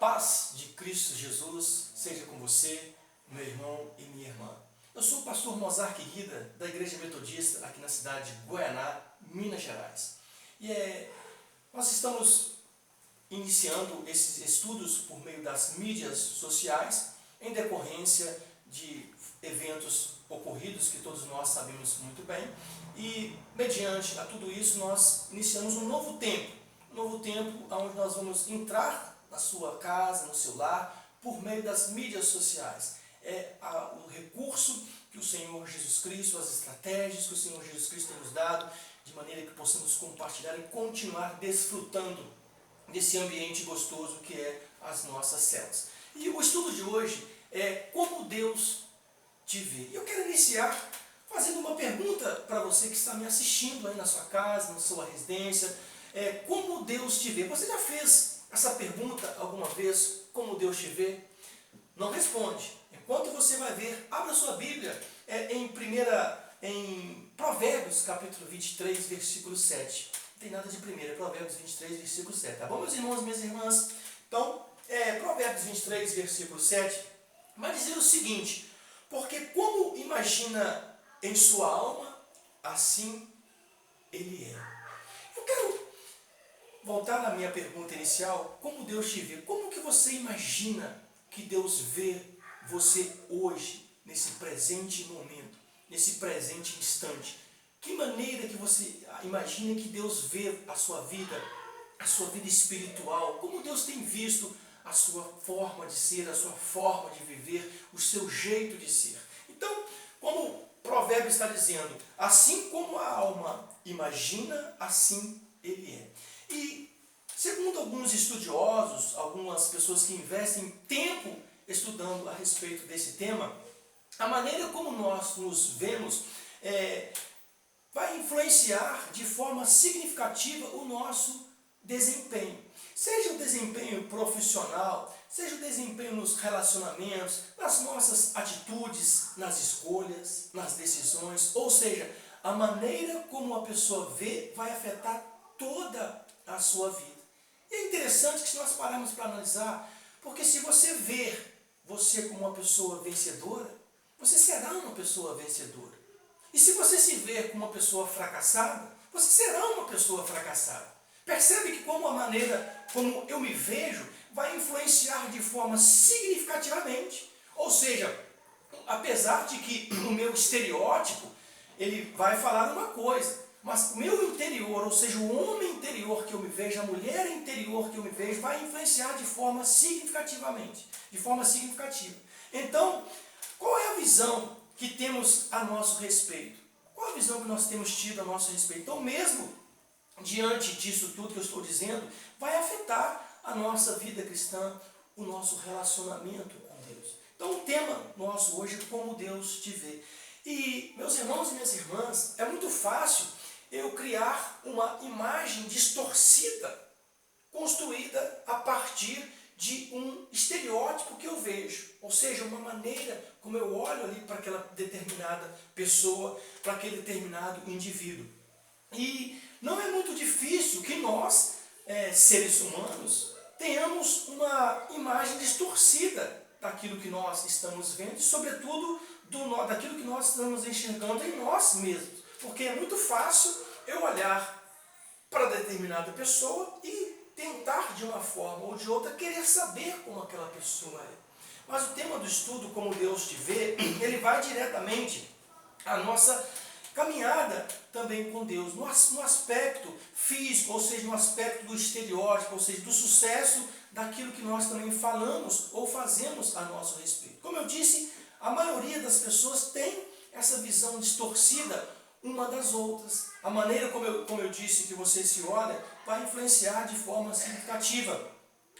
paz de Cristo Jesus seja com você, meu irmão e minha irmã. Eu sou o pastor Mozart Querida, da Igreja Metodista, aqui na cidade de Goianá, Minas Gerais. Nós estamos iniciando esses estudos por meio das mídias sociais, em decorrência de eventos ocorridos que todos nós sabemos muito bem. E, mediante a tudo isso, nós iniciamos um novo tempo onde nós vamos entrar na sua casa, no seu lar, por meio das mídias sociais. O recurso que o Senhor Jesus Cristo, as estratégias que o Senhor Jesus Cristo tem nos dado, de maneira que possamos compartilhar e continuar desfrutando desse ambiente gostoso que é as nossas células. E o estudo de hoje é como Deus te vê. Eu quero iniciar fazendo uma pergunta para você que está me assistindo aí na sua casa, na sua residência. Como Deus te vê? Você já fez essa pergunta alguma vez? Como Deus te vê? Não responde. Enquanto você vai ver, abra sua Bíblia em Provérbios, capítulo 23, versículo 7. Não tem nada de primeira, Provérbios 23, versículo 7. Tá bom, meus irmãos e minhas irmãs? Então, Provérbios 23, versículo 7, vai dizer o seguinte: porque como imagina em sua alma, assim ele é. Eu quero voltar na minha pergunta inicial: como Deus te vê? Como que você imagina que Deus vê você hoje, nesse presente momento, nesse presente instante? Que maneira que você imagina que Deus vê a sua vida espiritual? Como Deus tem visto a sua forma de ser, a sua forma de viver, o seu jeito de ser? Então, como o provérbio está dizendo, assim como a alma imagina, assim ele é. E, segundo alguns estudiosos, algumas pessoas que investem tempo estudando a respeito desse tema, a maneira como nós nos vemos vai influenciar de forma significativa o nosso desempenho. Seja o desempenho profissional, seja o desempenho nos relacionamentos, nas nossas atitudes, nas escolhas, nas decisões, ou seja, a maneira como a pessoa vê vai afetar toda a sua vida. E é interessante que se nós pararmos para analisar, porque se você ver você como uma pessoa vencedora, você será uma pessoa vencedora. E se você se ver como uma pessoa fracassada, você será uma pessoa fracassada. Percebe que como a maneira como eu me vejo vai influenciar de forma significativamente. Ou seja, apesar de que o meu estereótipo ele vai falar uma coisa, mas o meu interior, ou seja, o homem interior que eu me vejo, a mulher interior que eu me vejo, vai influenciar de forma significativamente, de forma significativa. Então, qual é a visão que temos a nosso respeito? Qual a visão que nós temos tido a nosso respeito? Então, mesmo diante disso tudo que eu estou dizendo, vai afetar a nossa vida cristã, o nosso relacionamento com Deus. Então, o tema nosso hoje é como Deus te vê. E, meus irmãos e minhas irmãs, é muito fácil eu criar uma imagem distorcida, construída a partir de um estereótipo que eu vejo, ou seja, uma maneira como eu olho ali para aquela determinada pessoa, para aquele determinado indivíduo. E não é muito difícil que nós, seres humanos, tenhamos uma imagem distorcida daquilo que nós estamos vendo e, sobretudo, daquilo que nós estamos enxergando em nós mesmos. Porque é muito fácil eu olhar para determinada pessoa e tentar, de uma forma ou de outra, querer saber como aquela pessoa é. Mas o tema do estudo, como Deus te vê, ele vai diretamente à nossa caminhada também com Deus, no aspecto físico, ou seja, no aspecto do estereótipo, ou seja, do sucesso daquilo que nós também falamos ou fazemos a nosso respeito. Como eu disse, a maioria das pessoas tem essa visão distorcida uma das outras. A maneira como eu disse que você se olha vai influenciar de forma significativa.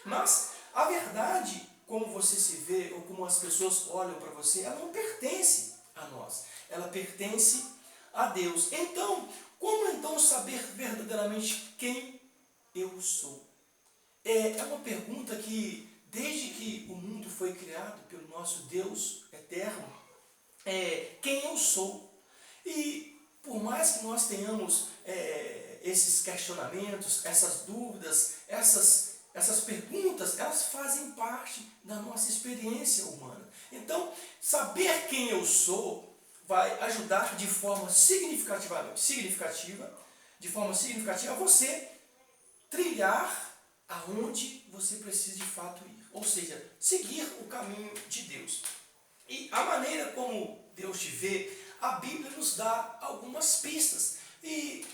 Mas a verdade, como você se vê ou como as pessoas olham para você, ela não pertence a nós. Ela pertence a Deus. Então, como então saber verdadeiramente quem eu sou? É uma pergunta que, desde que o mundo foi criado pelo nosso Deus eterno, quem eu sou? E por mais que nós tenhamos esses questionamentos, essas dúvidas, essas essas perguntas, elas fazem parte da nossa experiência humana. Então, saber quem eu sou vai ajudar de forma significativa você trilhar aonde você precisa de fato ir. Ou seja, seguir o caminho de Deus. E a maneira como Deus te vê, a Bíblia nos dá algumas pistas. E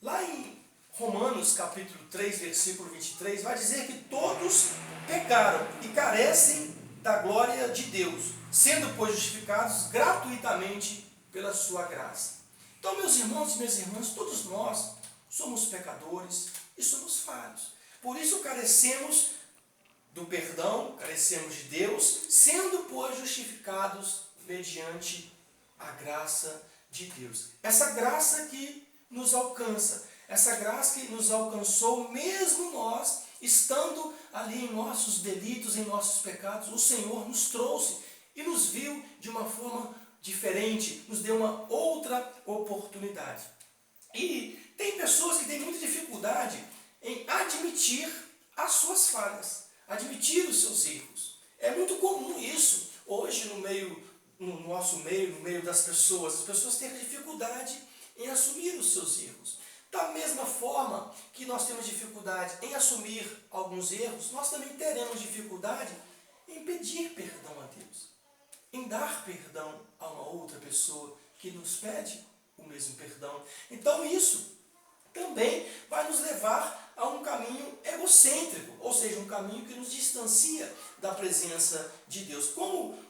lá em Romanos capítulo 3, versículo 23, vai dizer que todos pecaram e carecem da glória de Deus, sendo, pois, justificados gratuitamente pela sua graça. Então, meus irmãos e minhas irmãs, todos nós somos pecadores e somos falhos. Por isso carecemos do perdão, carecemos de Deus, sendo, pois, justificados mediante a graça de Deus. Essa graça que nos alcança, essa graça que nos alcançou mesmo nós, estando ali em nossos delitos, em nossos pecados, o Senhor nos trouxe e nos viu de uma forma diferente, nos deu uma outra oportunidade. E tem pessoas que têm muita dificuldade em admitir as suas falhas, admitir os seus erros. É muito comum isso hoje no nosso meio, no meio das pessoas. As pessoas têm dificuldade em assumir os seus erros. Da mesma forma que nós temos dificuldade em assumir alguns erros, nós também teremos dificuldade em pedir perdão a Deus, em dar perdão a uma outra pessoa que nos pede o mesmo perdão. Então isso também vai nos levar a um caminho egocêntrico, ou seja, um caminho que nos distancia da presença de Deus. Como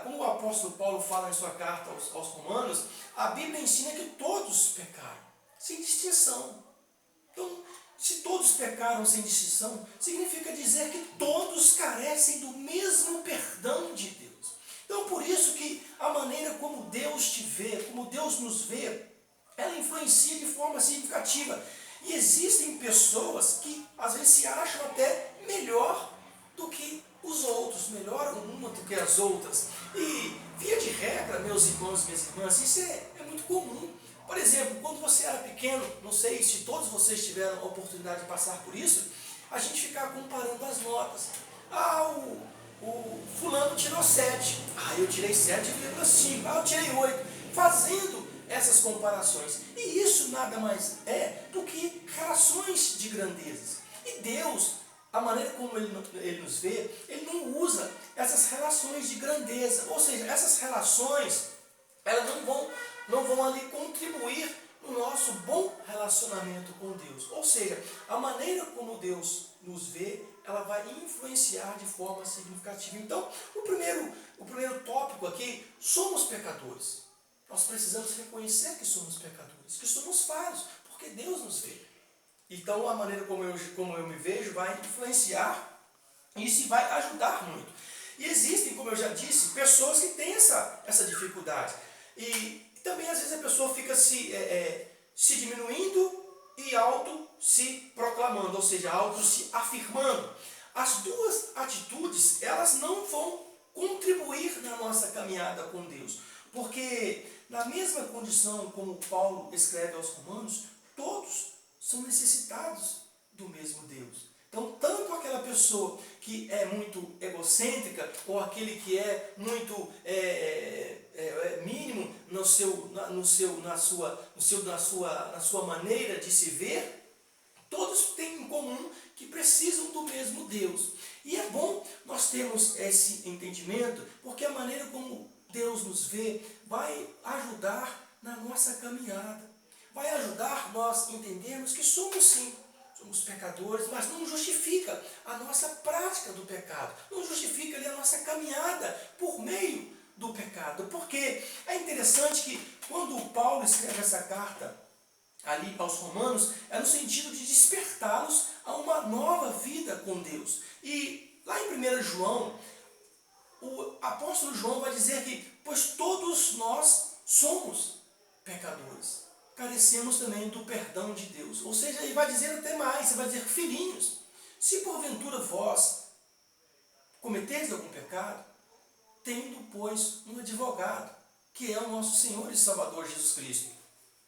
como o apóstolo Paulo fala em sua carta aos Romanos, a Bíblia ensina que todos pecaram, sem distinção. Então, se todos pecaram sem distinção, significa dizer que todos carecem do mesmo perdão de Deus. Então, por isso que a maneira como Deus te vê, como Deus nos vê, ela influencia de forma significativa. E existem pessoas que às vezes se acham até melhor do que os outros, melhor uma do que as outras. E via de regra, meus irmãos e minhas irmãs, isso é muito comum. Por exemplo, quando você era pequeno, não sei se todos vocês tiveram a oportunidade de passar por isso, a gente ficava comparando as notas. O fulano tirou 7, eu tirei 7,5, eu tirei 8, fazendo essas comparações. E isso nada mais é do que relações de grandezas. E Deus, a maneira como Ele nos vê, Ele não usa essas relações de grandeza. Ou seja, essas relações, elas não vão ali contribuir no nosso bom relacionamento com Deus. Ou seja, a maneira como Deus nos vê, ela vai influenciar de forma significativa. Então, o primeiro tópico aqui, somos pecadores. Nós precisamos reconhecer que somos pecadores, que somos falhos, porque Deus nos vê. Então, a maneira como eu me vejo vai influenciar isso e vai ajudar muito. E existem, como eu já disse, pessoas que têm essa dificuldade. E também, às vezes, a pessoa fica se diminuindo e auto se proclamando, ou seja, auto se afirmando. As duas atitudes, elas não vão contribuir na nossa caminhada com Deus. Porque na mesma condição como Paulo escreve aos Romanos, todos são necessitados do mesmo Deus. Então, tanto aquela pessoa que é muito egocêntrica, ou aquele que é muito mínimo na sua maneira de se ver, todos têm em comum que precisam do mesmo Deus. E é bom nós termos esse entendimento, porque a maneira como Deus nos vê vai ajudar na nossa caminhada. Vai ajudar nós entendermos que somos sim, somos pecadores, mas não justifica a nossa prática do pecado. Não justifica ali a nossa caminhada por meio do pecado. Porque é interessante que quando Paulo escreve essa carta ali aos Romanos, é no sentido de despertá-los a uma nova vida com Deus. E lá em 1 João, o apóstolo João vai dizer que, pois todos nós somos pecadores, carecemos também do perdão de Deus. Ou seja, ele vai dizer até mais, ele vai dizer, filhinhos, se porventura vós cometeis algum pecado, tendo, pois, um advogado, que é o nosso Senhor e Salvador Jesus Cristo.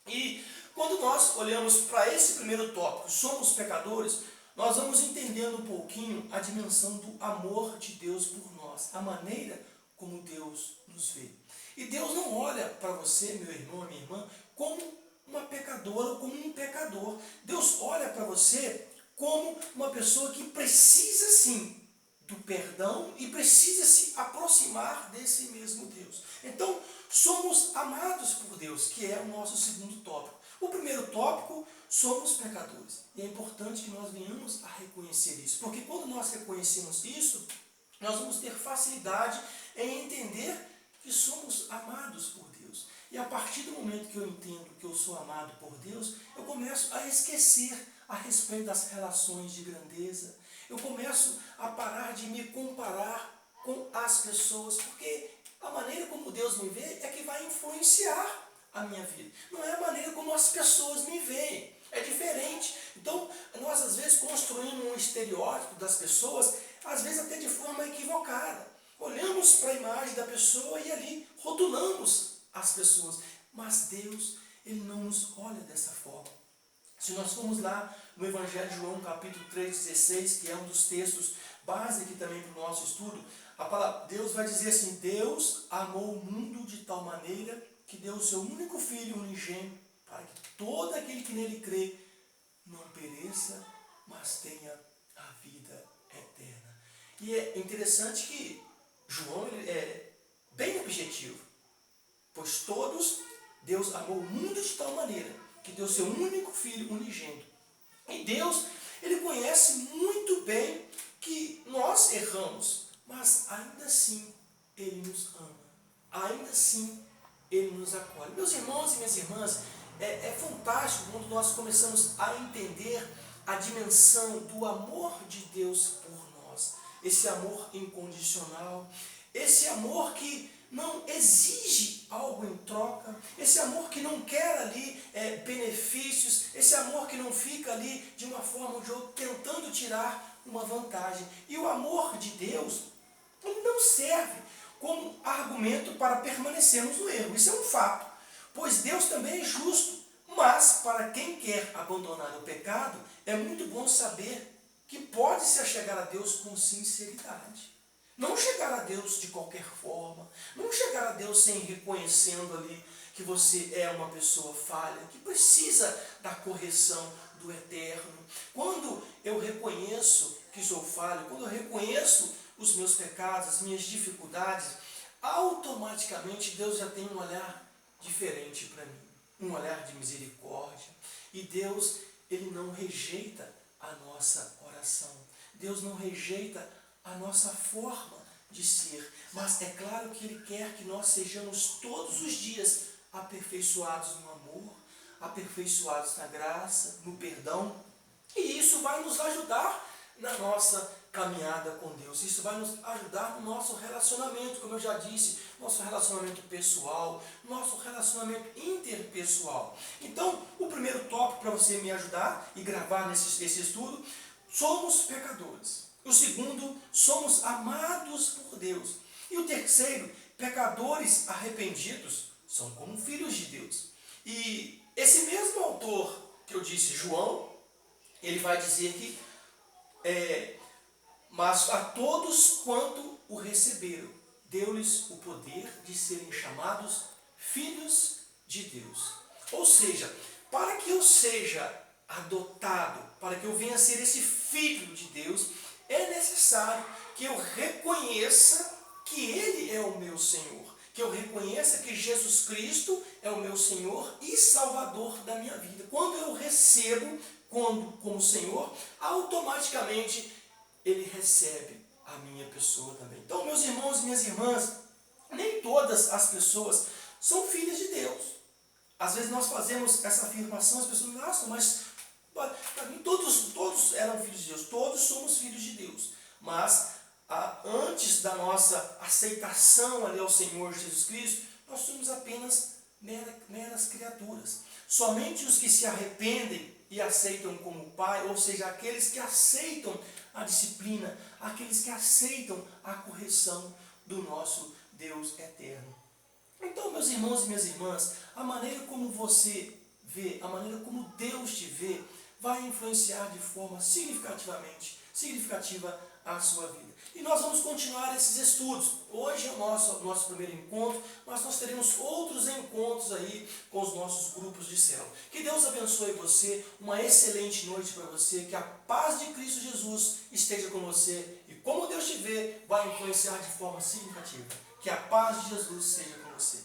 E quando nós olhamos para esse primeiro tópico, somos pecadores, nós vamos entendendo um pouquinho a dimensão do amor de Deus por nós, a maneira como Deus nos vê. E Deus não olha para você, meu irmão, minha irmã, como uma pecadora ou como um pecador. Deus olha para você como uma pessoa que precisa sim do perdão e precisa se aproximar desse mesmo Deus. Então, somos amados por Deus, que é o nosso segundo tópico. O primeiro tópico, somos pecadores. E é importante que nós venhamos a reconhecer isso, porque quando nós reconhecemos isso, nós vamos ter facilidade em entender que somos amados por Deus. E a partir do momento que eu entendo que eu sou amado por Deus, eu começo a esquecer a respeito das relações de grandeza. Eu começo a parar de me comparar com as pessoas, porque a maneira como Deus me vê é que vai influenciar a minha vida. Não é a maneira como as pessoas me veem. É diferente. Então, nós às vezes construímos um estereótipo das pessoas, às vezes até de forma equivocada. Olhamos para a imagem da pessoa e ali rotulamos as pessoas. Mas Deus, Ele não nos olha dessa forma. Se nós formos lá no Evangelho de João, capítulo 3,16, que é um dos textos base aqui também para o nosso estudo, a palavra, Deus vai dizer assim: Deus amou o mundo de tal maneira que deu o seu único Filho unigênito, para que todo aquele que nele crê não pereça, mas tenha a vida eterna. E é interessante que João ele é bem objetivo, pois Deus amou o mundo de tal maneira que deu seu único Filho unigênito. E Deus, Ele conhece muito bem que nós erramos, mas ainda assim Ele nos ama. Ainda assim Ele nos acolhe. Meus irmãos e minhas irmãs, é fantástico quando nós começamos a entender a dimensão do amor de Deus por nós. Esse amor incondicional, esse amor que não exige algo em troca, esse amor que não quer ali benefícios, esse amor que não fica ali de uma forma ou de outra tentando tirar uma vantagem. E o amor de Deus não serve como argumento para permanecermos no erro. Isso é um fato, pois Deus também é justo. Mas para quem quer abandonar o pecado, é muito bom saber que pode se achegar a Deus com sinceridade. Não chegar a Deus de qualquer forma, não chegar a Deus sem reconhecendo ali que você é uma pessoa falha, que precisa da correção do eterno. Quando eu reconheço que sou falho, quando eu reconheço os meus pecados, as minhas dificuldades, automaticamente Deus já tem um olhar diferente para mim, um olhar de misericórdia. E Deus, Ele não rejeita a nossa oração. Deus não rejeita a nossa forma de ser, mas é claro que Ele quer que nós sejamos todos os dias aperfeiçoados no amor, aperfeiçoados na graça, no perdão, e isso vai nos ajudar na nossa caminhada com Deus. Isso vai nos ajudar no nosso relacionamento, como eu já disse, nosso relacionamento pessoal, nosso relacionamento interpessoal. Então, o primeiro tópico para você me ajudar e gravar esse estudo, somos pecadores. O segundo, somos amados por Deus. E o terceiro, pecadores arrependidos são como filhos de Deus. E esse mesmo autor que eu disse, João, ele vai dizer que mas a todos quanto o receberam, deu-lhes o poder de serem chamados filhos de Deus. Ou seja, para que eu seja adotado, para que eu venha a ser esse filho de Deus, é necessário que eu reconheça que Ele é o meu Senhor, que eu reconheça que Jesus Cristo é o meu Senhor e Salvador da minha vida. Quando eu recebo como Senhor, automaticamente Ele recebe a minha pessoa também. Então, meus irmãos e minhas irmãs, nem todas as pessoas são filhas de Deus. Às vezes nós fazemos essa afirmação, as pessoas dizem, nossa, mas para mim todos eram filhos de Deus, todos somos filhos de Deus. Mas antes da nossa aceitação ali ao Senhor Jesus Cristo, nós somos apenas meras criaturas. Somente os que se arrependem e aceitam como Pai, ou seja, aqueles que aceitam a disciplina, aqueles que aceitam a correção do nosso Deus eterno. Então, meus irmãos e minhas irmãs, a maneira como você vê, a maneira como Deus te vê, vai influenciar de forma significativa a sua vida. E nós vamos continuar esses estudos. Hoje é o nosso primeiro encontro, mas nós teremos outros encontros aí com os nossos grupos de célula. Que Deus abençoe você, uma excelente noite para você, que a paz de Cristo Jesus esteja com você e como Deus te vê, vai influenciar de forma significativa. Que a paz de Jesus seja com você.